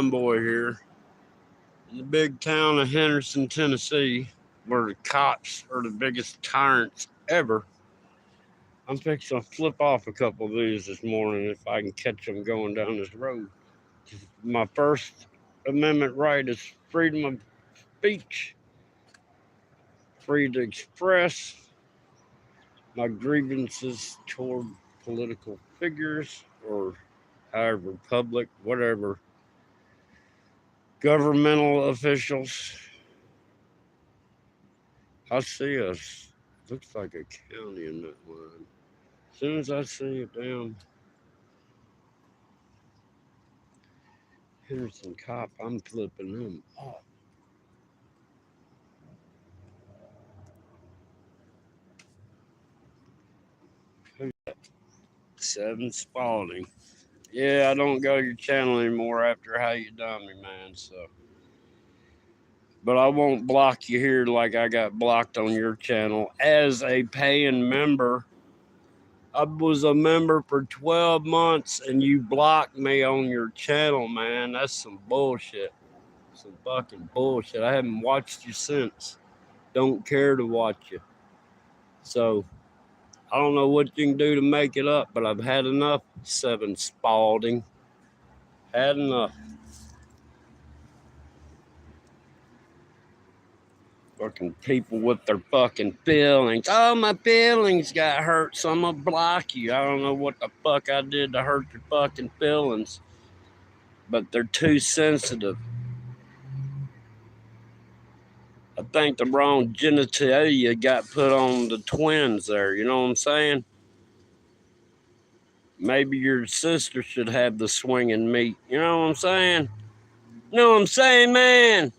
Boy here in the big town of Henderson, Tennessee, where the cops are the biggest tyrants ever. I'm fixing to flip off a couple of these this morning if I can catch them going down this road. My First Amendment right is freedom of speech, free to express my grievances toward political figures or however public, whatever, governmental officials. I see us. Looks like a county in that line. As soon as I see a damn Henderson cop, I'm flipping them off. 7 Spalding. Yeah, I don't go to your channel anymore after how you done me, man. So, but I won't block you here like I got blocked on your channel as a paying member. I was a member for 12 months and you blocked me on your channel, man. That's some bullshit. Some fucking bullshit. I haven't watched you since. Don't care to watch you. So, I don't know what you can do to make it up, but I've had enough, 7 Spalding. Had enough. Fucking people with their fucking feelings. Oh, my feelings got hurt, so I'm gonna block you. I don't know what the fuck I did to hurt your fucking feelings, but they're too sensitive. I think the wrong genitalia got put on the twins there, you know what I'm saying? Maybe your sister should have the swinging meat, you know what I'm saying? You know what I'm saying, man?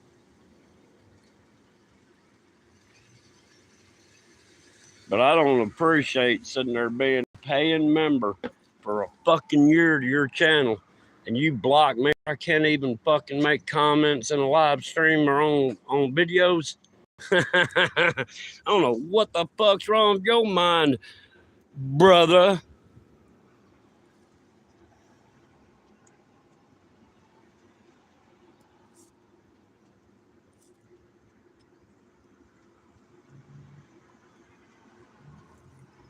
But I don't appreciate sitting there being a paying member for a fucking year to your channel and you block me. I can't even fucking make comments in a live stream or on videos. I don't know what the fuck's wrong with your mind, brother.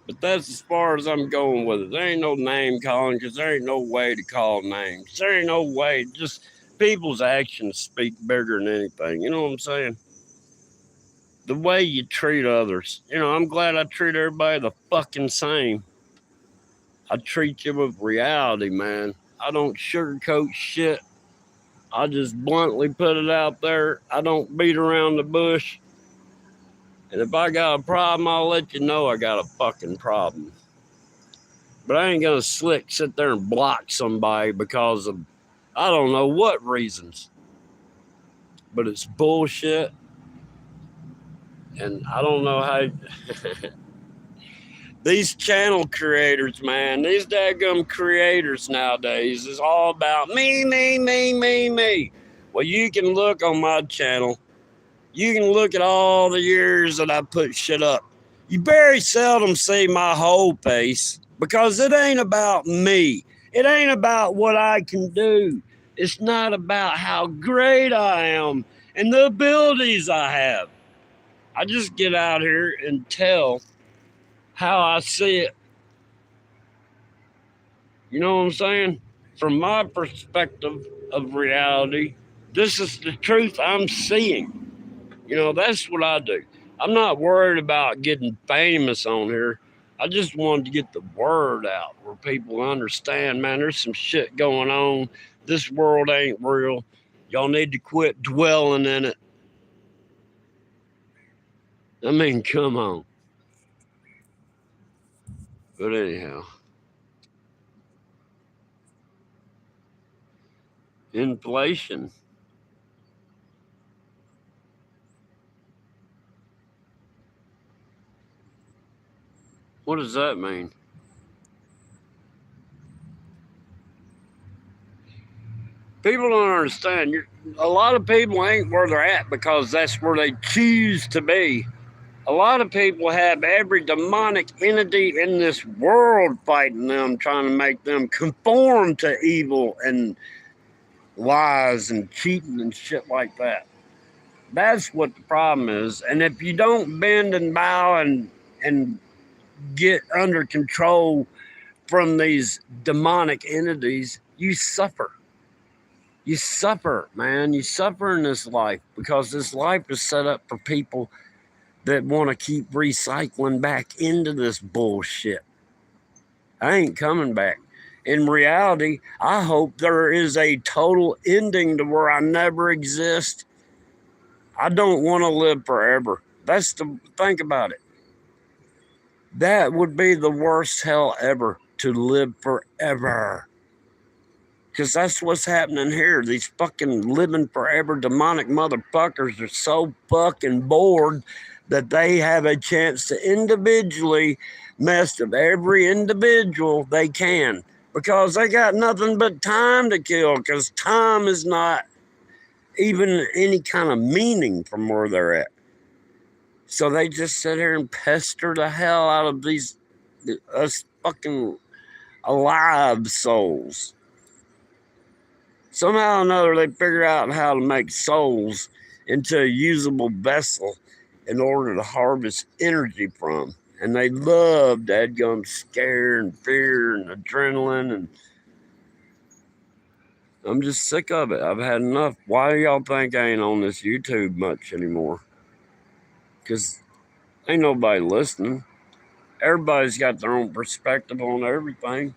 But that's as far as I'm going with it. There ain't no name calling because there ain't no way to call names. There ain't no way. Just people's actions speak bigger than anything. You know what I'm saying? The way you treat others. You know, I'm glad I treat everybody the fucking same. I treat you with reality, man. I don't sugarcoat shit. I just bluntly put it out there. I don't beat around the bush. And if I got a problem, I'll let you know I got a fucking problem. But I ain't gonna sit there and block somebody because of I don't know what reasons. But it's bullshit. And I don't know how these channel creators, man, these daggum creators nowadays is all about me, me, me, me, me. Well, you can look on my channel. You can look at all the years that I put shit up. You very seldom see my whole face because it ain't about me. It ain't about what I can do. It's not about how great I am and the abilities I have. I just get out here and tell how I see it. You know what I'm saying? From my perspective of reality, this is the truth I'm seeing. You know, that's what I do. I'm not worried about getting famous on here. I just wanted to get the word out where people understand, man, there's some shit going on. This world ain't real. Y'all need to quit dwelling in it. I mean, come on. But anyhow, inflation. What does that mean? People don't understand. A lot of people ain't where they're at because that's where they choose to be. A lot of people have every demonic entity in this world fighting them, trying to make them conform to evil and lies and cheating and shit like that. That's what the problem is. And if you don't bend and bow and get under control from these demonic entities, you suffer. You suffer, man. You suffer in this life because this life is set up for people that want to keep recycling back into this bullshit. I ain't coming back. In reality, I hope there is a total ending to where I never exist. I don't want to live forever. That's the think about it. That would be the worst hell ever, to live forever. Because that's what's happening here. These fucking living forever demonic motherfuckers are so fucking bored that they have a chance to individually mess with every individual they can. Because they got nothing but time to kill. Because time is not even any kind of meaning from where they're at. So they just sit here and pester the hell out of these us fucking alive souls. Somehow or another, they figure out how to make souls into a usable vessel in order to harvest energy from. And they love dadgum scare and fear and adrenaline. And I'm just sick of it. I've had enough. Why do y'all think I ain't on this YouTube much anymore? Because ain't nobody listening. Everybody's got their own perspective on everything.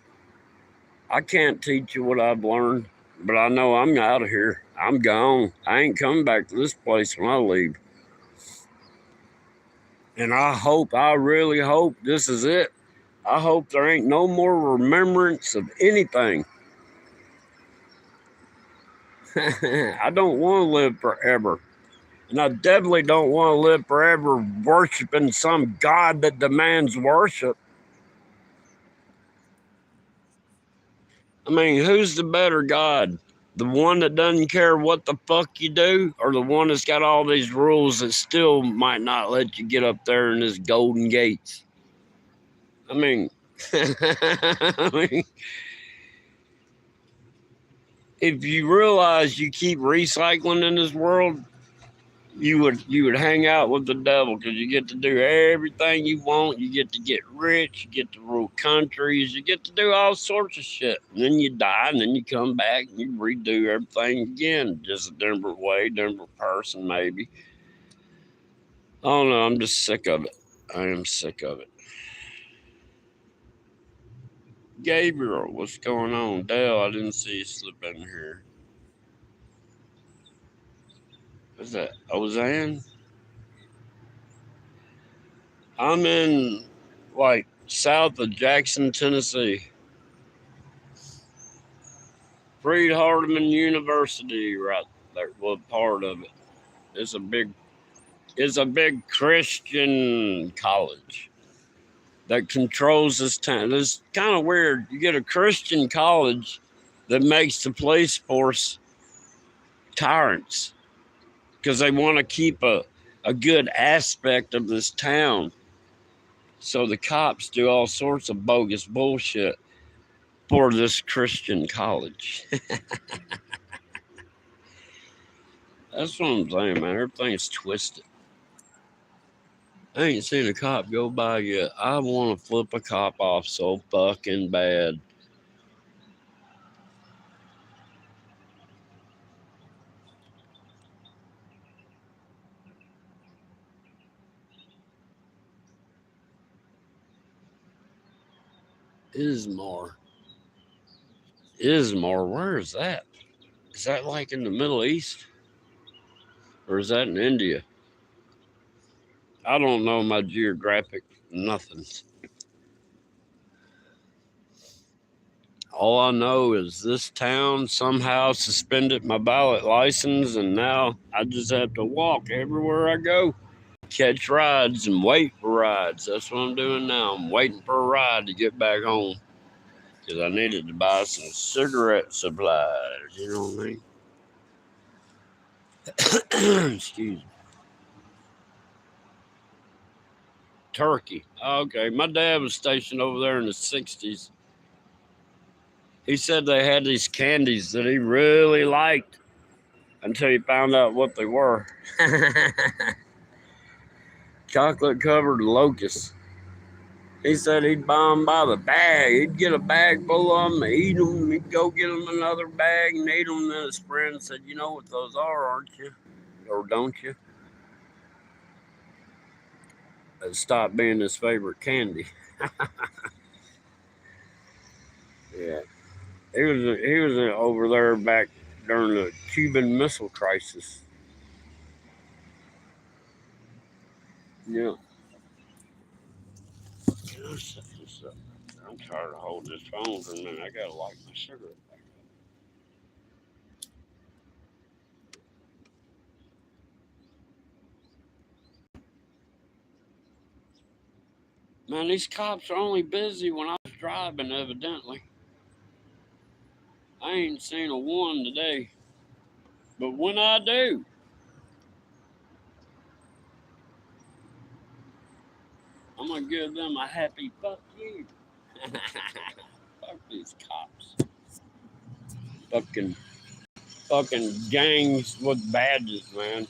I can't teach you what I've learned, but I know I'm out of here. I'm gone. I ain't coming back to this place when I leave. And I really hope this is it. I hope there ain't no more remembrance of anything. I don't want to live forever. And I definitely don't want to live forever worshiping some God that demands worship. I mean, who's the better God? The one that doesn't care what the fuck you do, or the one that's got all these rules that still might not let you get up there in his golden gates? I mean, I mean, if you realize you keep recycling in this world, you would hang out with the devil because you get to do everything you want. You get to get rich. You get to rule countries. You get to do all sorts of shit. And then you die, and then you come back and you redo everything again, just a different way, different person, maybe. I don't know. I'm just sick of it. I am sick of it. Gabriel, what's going on? Dale, I didn't see you slip in here. What's that? Ozan? I'm in, like, south of Jackson, Tennessee. Freed Hardeman University, right there. Well, part of it. It's a big, it's a big Christian college that controls this town. It's kind of weird. You get a Christian college that makes the police force tyrants because they want to keep a good aspect of this town. So the cops do all sorts of bogus bullshit for this Christian college. That's what I'm saying, man. Everything's twisted. I ain't seen a cop go by yet. I want to flip a cop off so fucking bad. Ismar. Ismar, where is that? Is that like in the Middle East? Or is that in India? I don't know my geographic nothing. All I know is this town somehow suspended my ballot license, and now I just have to walk everywhere I go. Catch rides and wait for rides. That's what I'm doing now. I'm waiting for a ride to get back home because I needed to buy some cigarette supplies. You know what I mean? Excuse me. Turkey. Okay, my dad was stationed over there in the '60s. He said they had these candies that he really liked until he found out what they were. Chocolate covered locusts. He said he'd buy them by the bag. He'd get a bag full of them, eat them. He'd go get them another bag and eat them. And then his friend said, "You know what those are, aren't you? Or don't you?" It stopped being his favorite candy. Yeah, he was over there back during the Cuban Missile Crisis. Yeah. I'm tired of holding this phone for a minute. I gotta light my cigarette back up. Man, these cops are only busy when I was driving, evidently. I ain't seen a one today. But when I do, I'm gonna give them a happy fuck you. Fuck these cops. Fucking gangs with badges, man.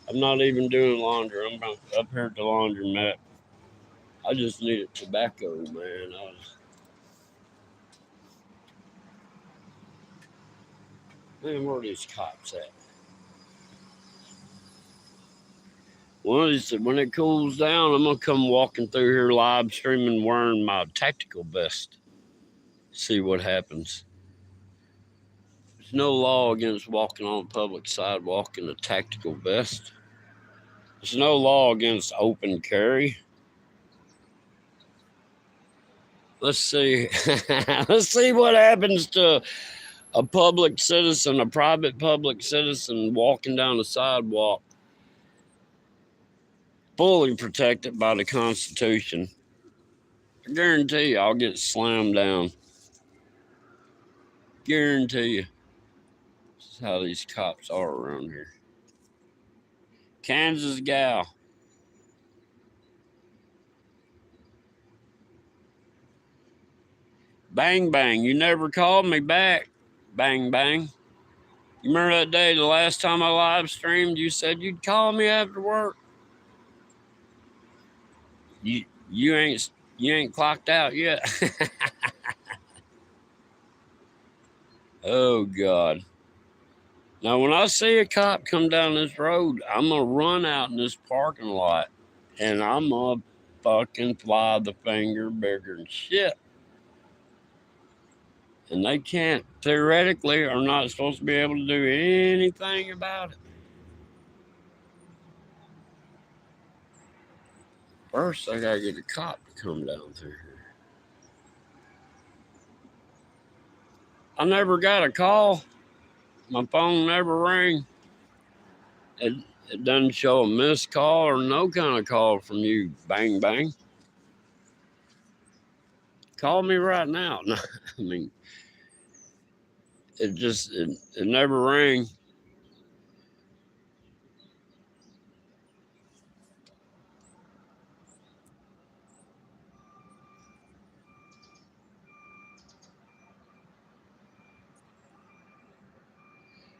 I'm not even doing laundry. I'm up here at the laundromat. I just needed tobacco, man. Man, where are these cops at? Well, when it cools down, I'm gonna come walking through here live streaming wearing my tactical vest. See what happens. There's no law against walking on a public sidewalk in a tactical vest. There's no law against open carry. Let's see. Let's see what happens to a public citizen, a private public citizen walking down the sidewalk, fully protected by the Constitution. I guarantee you I'll get slammed down. Guarantee you. This is how these cops are around here. Kansas gal. Bang, bang. You never called me back. Bang, bang. You remember that day, the last time I live streamed, you said you'd call me after work. You ain't clocked out yet. Oh God. Now when I see a cop come down this road, I'm gonna run out in this parking lot and I'm gonna fucking fly the finger bigger than shit. And they can't, theoretically, are not supposed to be able to do anything about it. First, I gotta get a cop to come down through here. I never got a call. My phone never rang. It doesn't show a missed call or no kind of call from you. Bang, bang. Call me right now. No, I mean, it never rang.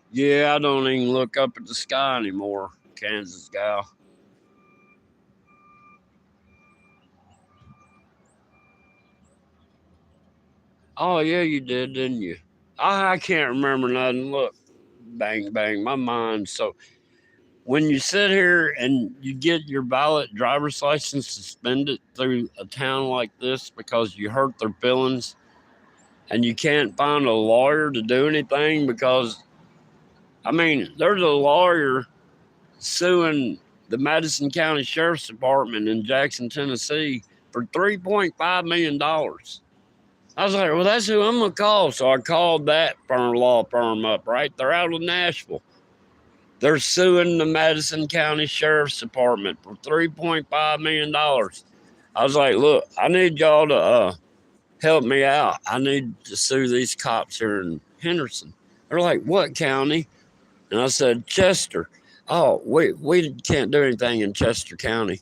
Yeah, I don't even look up at the sky anymore, Kansas gal. Oh, yeah, you did, didn't you? I can't remember nothing. Look, bang, bang, my mind. So when you sit here and you get your valid driver's license suspended through a town like this because you hurt their feelings and you can't find a lawyer to do anything because, I mean, there's a lawyer suing the Madison County Sheriff's Department in Jackson, Tennessee for $3.5 million. I was like, well, that's who I'm going to call. So I called that law firm up, right? They're out of Nashville. They're suing the Madison County Sheriff's Department for $3.5 million. I was like, look, I need y'all to help me out. I need to sue these cops here in Henderson. They're like, what county? And I said, Chester. Oh, we can't do anything in Chester County.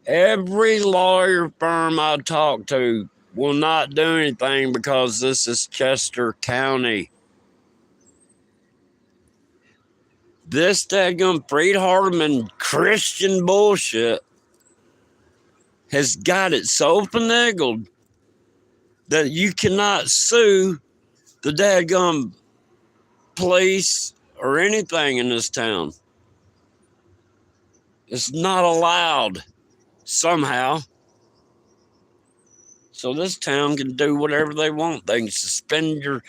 Every lawyer firm I talked to will not do anything because this is Chester County. This daggum Freed Hardeman Christian bullshit has got it so finagled that you cannot sue the daggum police or anything in this town. It's not allowed somehow. So this town can do whatever they want. They can suspend your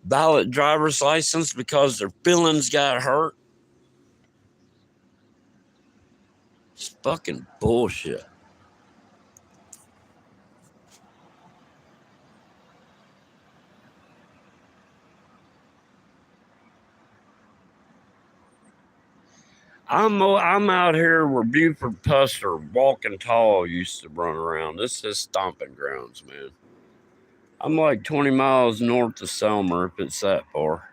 valid driver's license because their feelings got hurt. It's fucking bullshit. I'm out here where Buford Puster, Walking Tall, used to run around. This is stomping grounds, man. I'm like 20 miles north of Selmer, if it's that far.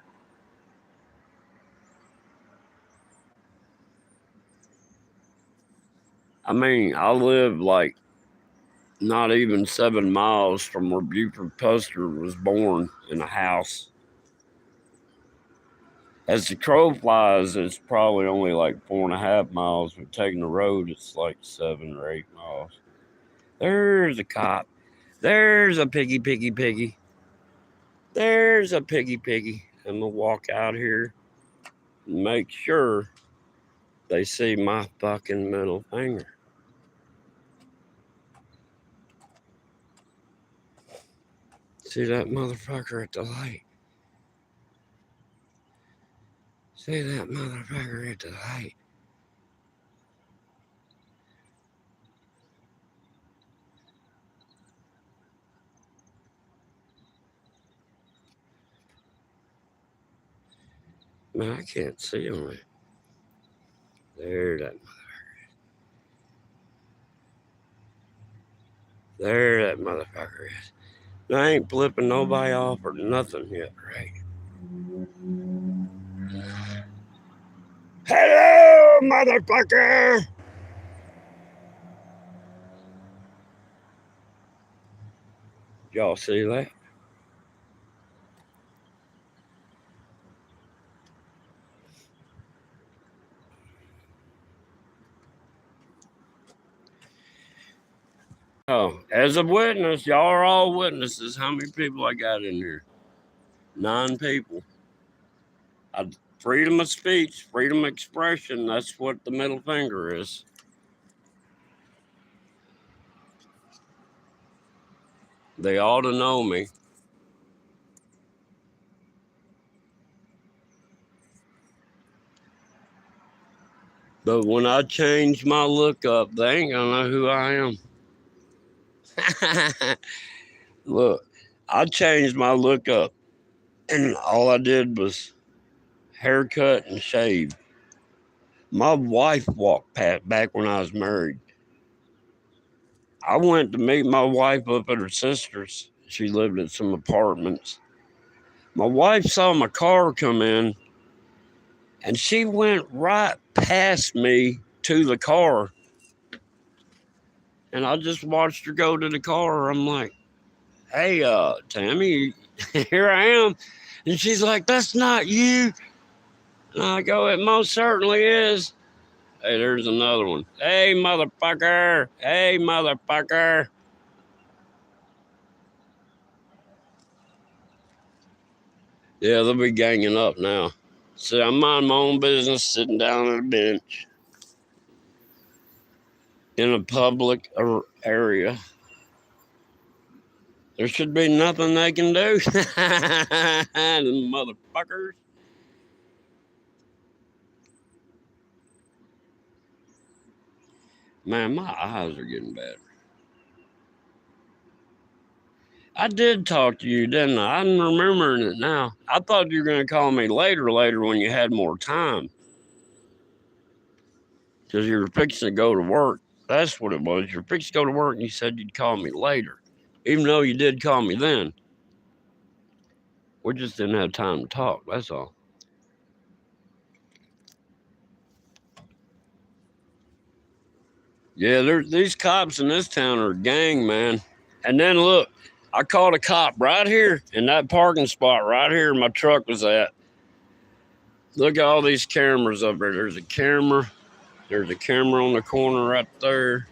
I mean, I live like not even 7 miles from where Buford Puster was born in a house. As the crow flies, it's probably only like 4.5 miles, but taking the road, it's like 7 or 8 miles. There's a cop. There's a piggy. There's a piggy. I'm gonna walk out here and make sure they see my fucking middle finger. See that motherfucker at the light? See that motherfucker at the light? Man, I can't see him. There that motherfucker is. There that motherfucker is. I ain't flipping nobody off or nothing yet, right? Hello, motherfucker! Y'all see that? Oh, as a witness, y'all are all witnesses. How many people I got in here? 9 people. Freedom of speech, freedom of expression, that's what the middle finger is. They ought to know me. But when I change my look up, they ain't gonna know who I am. Look, I changed my look up, and all I did was haircut and shave. My wife walked past back when I was married. I went to meet my wife up at her sister's. She lived in some apartments. My wife saw my car come in, and she went right past me to the car. And I just watched her go to the car. I'm like, hey, Tammy, here I am. And she's like, that's not you. And I go, it most certainly is. Hey, there's another one. Hey, motherfucker. Hey, motherfucker. Yeah, they'll be ganging up now. See, I mind my own business sitting down at a bench in a public area. There should be nothing they can do. The motherfuckers. Man, my eyes are getting better. I did talk to you, didn't I? I'm remembering it now. I thought you were going to call me later when you had more time. Because you were fixing to go to work. That's what it was. You were fixing to go to work and you said you'd call me later. Even though you did call me then. We just didn't have time to talk. That's all. Yeah, these cops in this town are a gang, man. And then look, I caught a cop right here in that parking spot right here my truck was at. Look at all these cameras up there. There's a camera. There's a camera on the corner right there.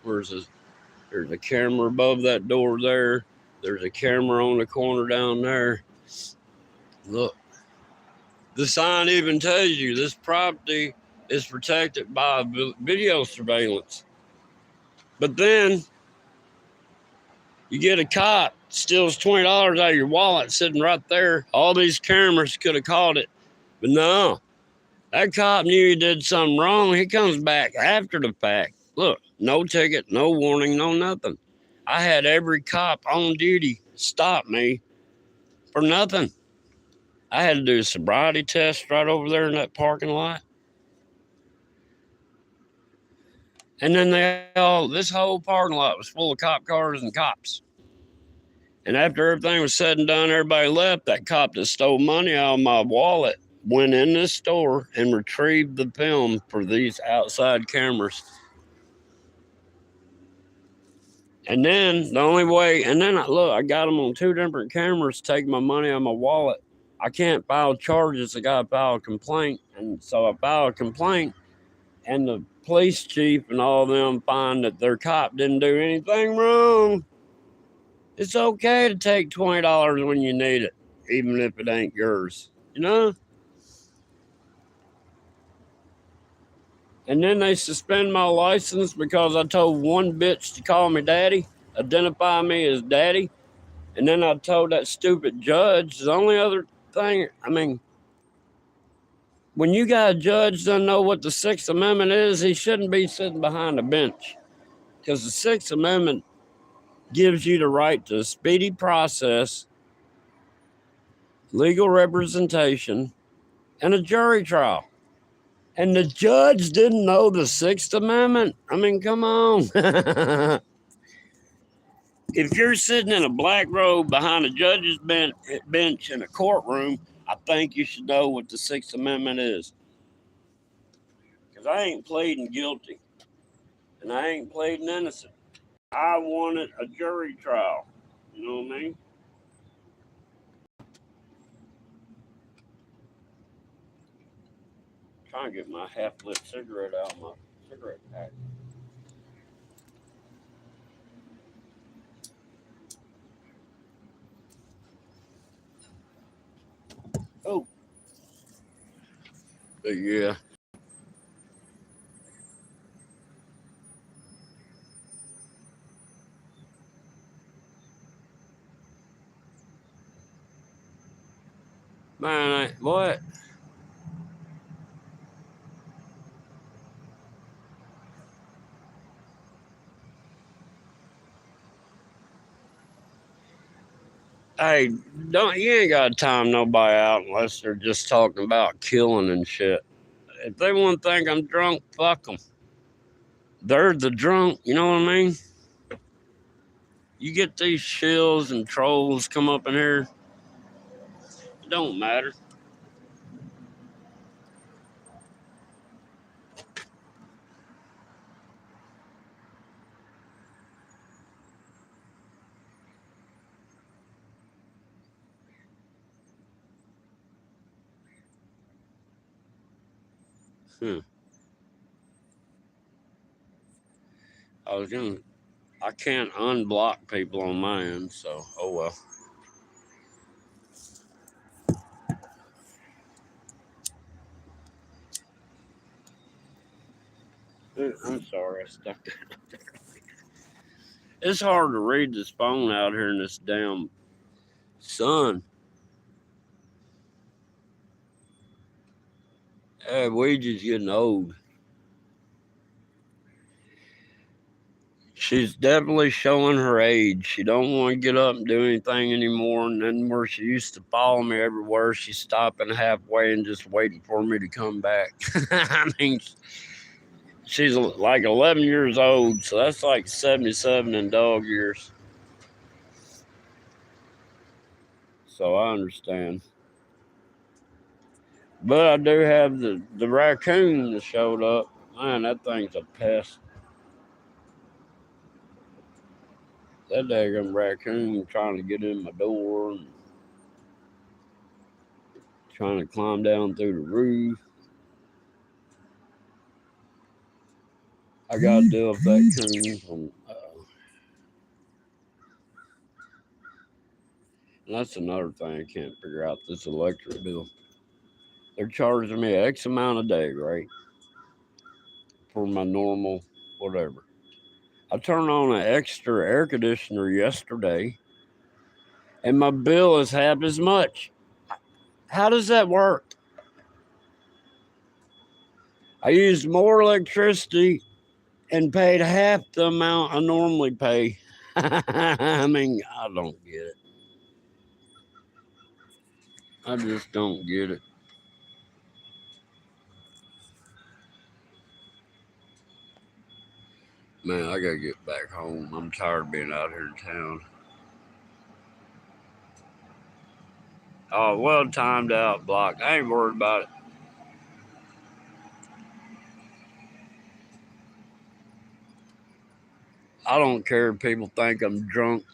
Where's this? There's a camera above that door there. There's a camera on the corner down there. Look. The sign even tells you this property is protected by video surveillance. But then you get a cop, steals $20 out of your wallet sitting right there. All these cameras could have caught it. But no, that cop knew he did something wrong. He comes back after the fact. Look, no ticket, no warning, no nothing. I had every cop on duty stop me for nothing. I had to do a sobriety test right over there in that parking lot. And then this whole parking lot was full of cop cars and cops. And after everything was said and done, everybody left. That cop that stole money out of my wallet went in this store and retrieved the film for these outside cameras. And then the only way, and then I got them on 2 different cameras taking my money out of my wallet. I can't file charges. I got to file a complaint. And so I filed a complaint, and the police chief and all of them find that their cop didn't do anything wrong. It's okay to take $20 when you need it, even if it ain't yours, you know? And then they suspend my license because I told one bitch to call me daddy, identify me as daddy. And then I told that stupid judge, the only other thing, when you got a judge that doesn't know what the Sixth Amendment is, he shouldn't be sitting behind a bench. Because the Sixth Amendment gives you the right to a speedy process, legal representation, and a jury trial. And the judge didn't know the Sixth Amendment. Come on. If you're sitting in a black robe behind a judge's bench in a courtroom, I think you should know what the Sixth Amendment is. Because I ain't pleading guilty. And I ain't pleading innocent. I wanted a jury trial. You know what I mean? Trying to get my half-lit cigarette out of my cigarette pack. Oh. But yeah. Man, what? Hey, you ain't got to time nobody out unless they're just talking about killing and shit. If they want to think I'm drunk, fuck them. They're the drunk, you know what I mean? You get these shills and trolls come up in here, it don't matter. I can't unblock people on my end, so oh well. I'm sorry, I stuck that up there. It's hard to read this phone out here in this damn sun. We just getting old. She's definitely showing her age. She don't want to get up and do anything anymore. And then where she used to follow me everywhere, she's stopping halfway and just waiting for me to come back. She's like 11 years old, so that's like 77 in dog years. So I understand. But I do have the raccoon that showed up. Man, that thing's a pest. that daggum raccoon trying to get in my door and trying to climb down through the roof. I got to deal with that coon from. And that's another thing I can't figure out, this electric bill. They're charging me X amount a day, right? For my normal whatever. I turned on an extra air conditioner yesterday, and my bill is half as much. How does that work? I used more electricity and paid half the amount I normally pay. I mean, I don't get it. I just don't get it. Man, I gotta get back home. I'm tired of being out here in town. Oh, well timed out, blocked. I ain't worried about it. I don't care if people think I'm drunk.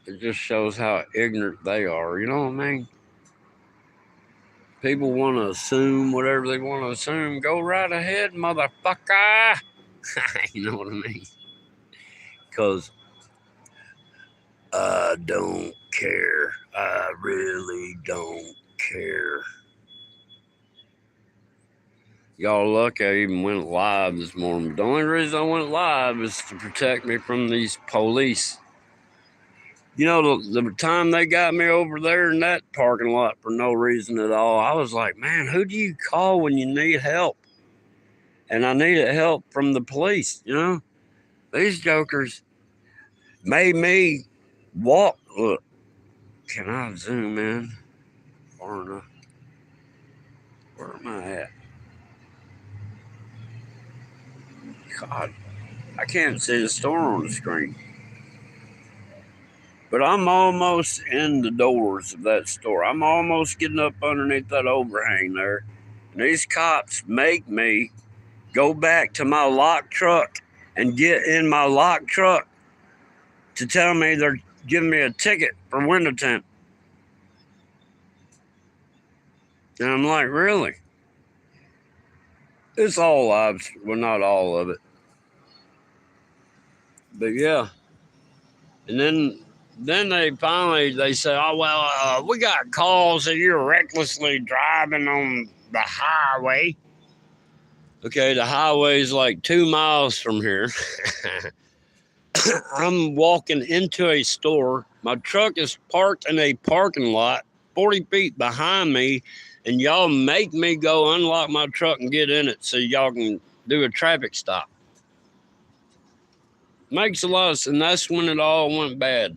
It just shows how ignorant they are. You know what I mean? People want to assume whatever they want to assume. Go right ahead, motherfucker. You know what I mean? Because I don't care. I really don't care. Y'all lucky I even went live this morning. The only reason I went live is to protect me from these police. You know, the time they got me over there in that parking lot for no reason at all, I was like, man, who do you call when you need help? And I needed help from the police, you know? These jokers made me walk. Look, can I zoom in far enough? Where am I at? God, I can't see the store on the screen. But I'm almost in the doors of that store. I'm almost getting up underneath that overhang there. And these cops make me go back to my locked truck and get in my locked truck to tell me they're giving me a ticket for window tint. And I'm like, really? It's all lives. Well, not all of it. But yeah. And then they say, oh, well, we got calls that you're recklessly driving on the highway. Okay, the highway is like 2 miles from here. I'm walking into a store. My truck is parked in a parking lot 40 feet behind me, and y'all make me go unlock my truck and get in it so y'all can do a traffic stop. Makes a lot of sense, and that's when it all went bad.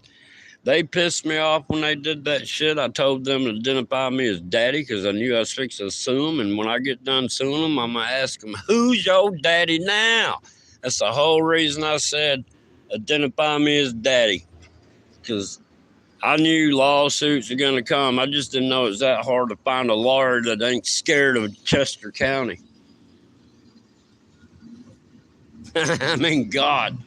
They pissed me off when they did that shit. I told them to identify me as daddy because I knew I was fixing to sue them. And when I get done suing them, I'm going to ask them, who's your daddy now? That's the whole reason I said identify me as daddy, because I knew lawsuits are going to come. I just didn't know it was that hard to find a lawyer that ain't scared of Chester County. I mean, God.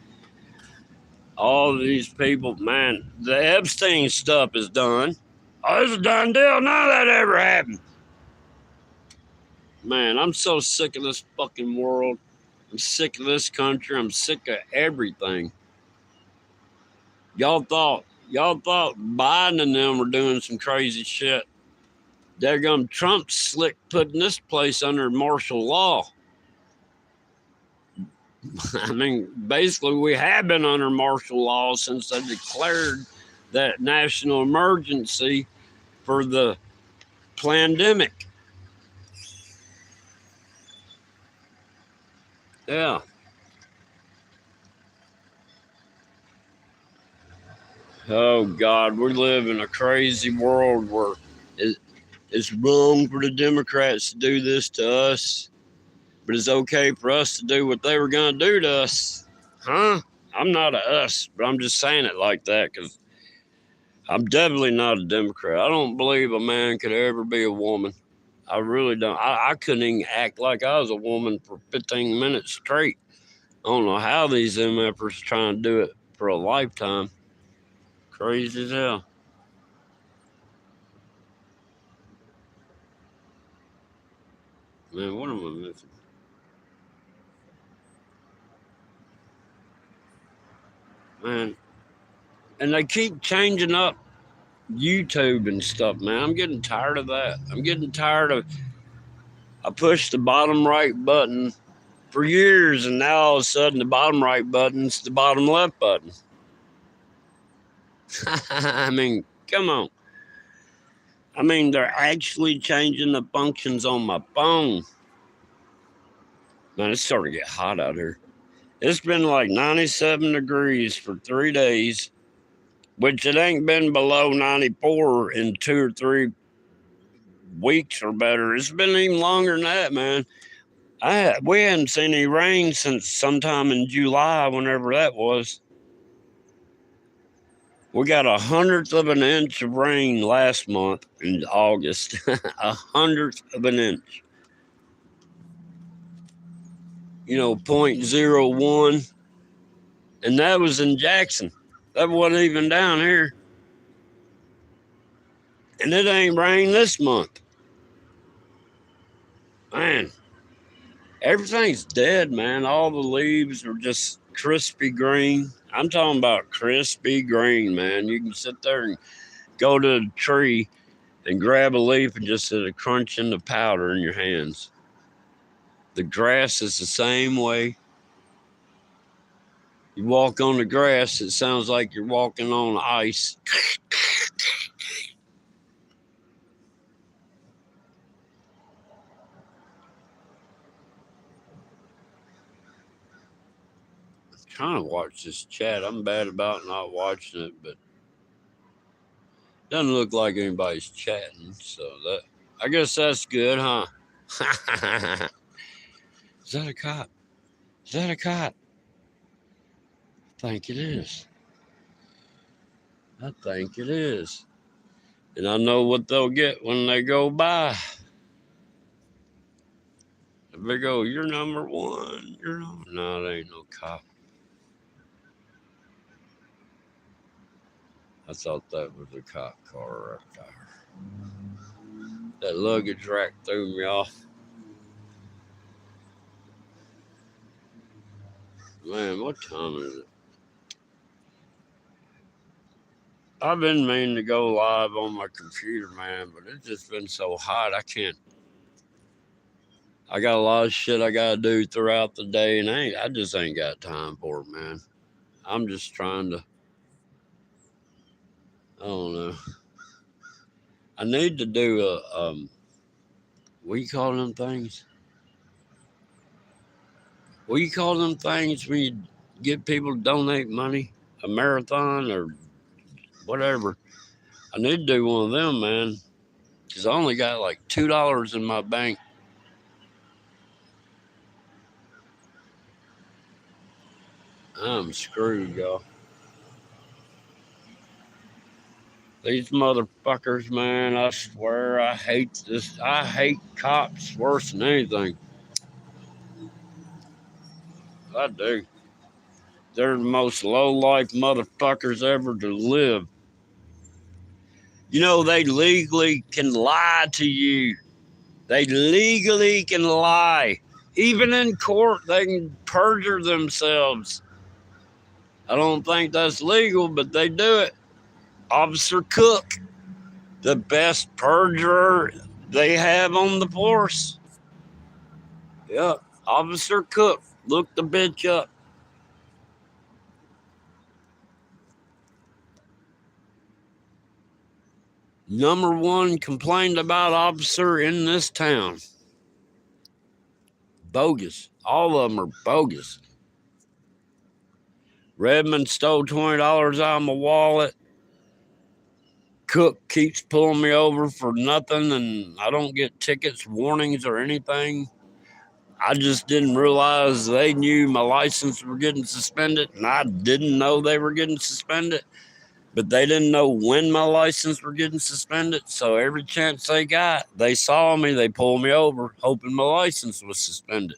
All these people, man, the Epstein stuff is done. Oh, it's a done deal. None of that ever happened. Man, I'm so sick of this fucking world. I'm sick of this country. I'm sick of everything. Y'all thought Biden and them were doing some crazy shit. Daggum Trump slick putting this place under martial law. I mean, basically, we have been under martial law since they declared that national emergency for the pandemic. Yeah. Oh, God, we live in a crazy world where it's wrong for the Democrats to do this to us, but it's okay for us to do what they were going to do to us. Huh? I'm not a us, but I'm just saying it like that because I'm definitely not a Democrat. I don't believe a man could ever be a woman. I really don't. I couldn't even act like I was a woman for 15 minutes straight. I don't know how these MFers trying to do it for a lifetime. Crazy as hell. Man, what am I missing? Man, and they keep changing up YouTube and stuff, man. I'm getting tired of that. I'm getting tired of, I pushed the bottom right button for years, and now all of a sudden the bottom right button's the bottom left button. I mean, come on. I mean, they're actually changing the functions on my phone. Man, it's starting to get hot out here. It's been like 97 degrees for 3 days, which it ain't been below 94 in 2 or 3 weeks or better. It's been even longer than that, man. We hadn't seen any rain since sometime in July, whenever that was. We got 100th of an inch of rain last month in August. 100th of an inch. 0.01. And that was in Jackson. That wasn't even down here. And it ain't rained this month. Man, everything's dead, man. All the leaves are just crispy green. I'm talking about crispy green, man. You can sit there and go to a tree and grab a leaf and just sit crunching the powder in your hands. The grass is the same way. You walk on the grass, it sounds like you're walking on ice. I'm trying to watch this chat. I'm bad about not watching it, but doesn't look like anybody's chatting. So I guess that's good, huh? Is that a cop? Is that a cop? I think it is. I think it is. And I know what they'll get when they go by. If they go, you're number one. No, it ain't no cop. I thought that was a cop car right there. That luggage rack threw me off. Man, what time is it? I've been meaning to go live on my computer, man, but it's just been so hot. I got a lot of shit I gotta do throughout the day, and I just ain't got time for it, man. I'm just trying to, I don't know. I need to do what do you call them things? What do you call them things when you get people to donate money? A marathon or whatever. I need to do one of them, man, because I only got like $2 in my bank. I'm screwed, y'all. These motherfuckers, man, I swear I hate this. I hate cops worse than anything. I do. They're the most low-life motherfuckers ever to live. They legally can lie to you. They legally can lie. Even in court, they can perjure themselves. I don't think that's legal, but they do it. Officer Cook, the best perjurer they have on the force. Yep, Officer Cook. Look the bitch up. Number one complained about officer in this town. Bogus. All of them are bogus. Redmond stole $20 out of my wallet. Cook keeps pulling me over for nothing, and I don't get tickets, warnings, or anything. I just didn't realize they knew my license were getting suspended, and I didn't know they were getting suspended. But they didn't know when my license were getting suspended, so every chance they got, they saw me, they pulled me over, hoping my license was suspended,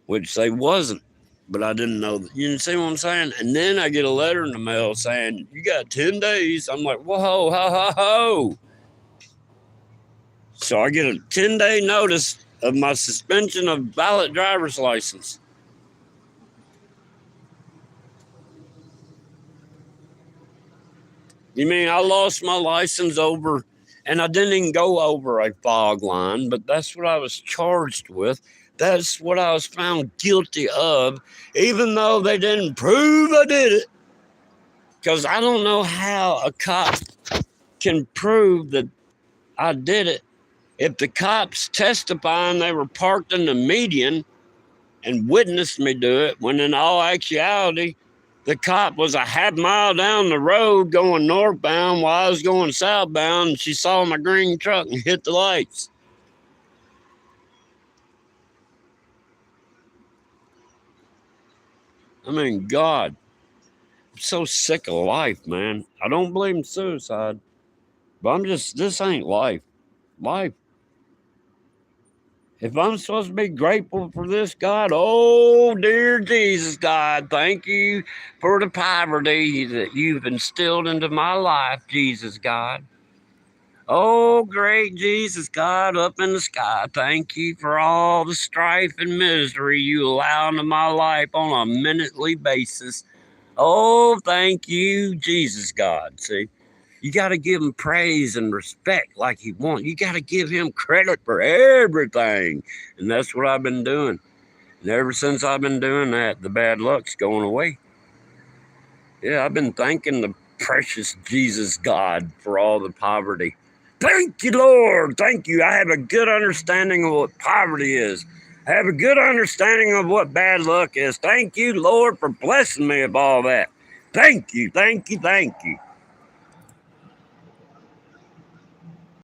which they wasn't. But I didn't know that. You see what I'm saying? And then I get a letter in the mail saying, you got 10 days. I'm like, whoa, ho, ho, ho. So I get a 10-day notice of my suspension of valid driver's license. You mean I lost my license over, and I didn't even go over a fog line, but that's what I was charged with. That's what I was found guilty of, even though they didn't prove I did it. Because I don't know how a cop can prove that I did it. If the cops testifying they were parked in the median and witnessed me do it, when in all actuality, the cop was a half mile down the road going northbound while I was going southbound, and she saw my green truck and hit the lights. I mean, God, I'm so sick of life, man. I don't believe in suicide, but this ain't life. Life. If I'm supposed to be grateful for this, God, oh, dear Jesus, God, thank you for the poverty that you've instilled into my life, Jesus, God. Oh, great Jesus, God, up in the sky, thank you for all the strife and misery you allow into my life on a minutely basis. Oh, thank you, Jesus, God. See? You got to give him praise and respect like he wants. You got to give him credit for everything. And that's what I've been doing. And ever since I've been doing that, the bad luck's going away. Yeah, I've been thanking the precious Jesus God for all the poverty. Thank you, Lord. Thank you. I have a good understanding of what poverty is. I have a good understanding of what bad luck is. Thank you, Lord, for blessing me with all that. Thank you, thank you, thank you.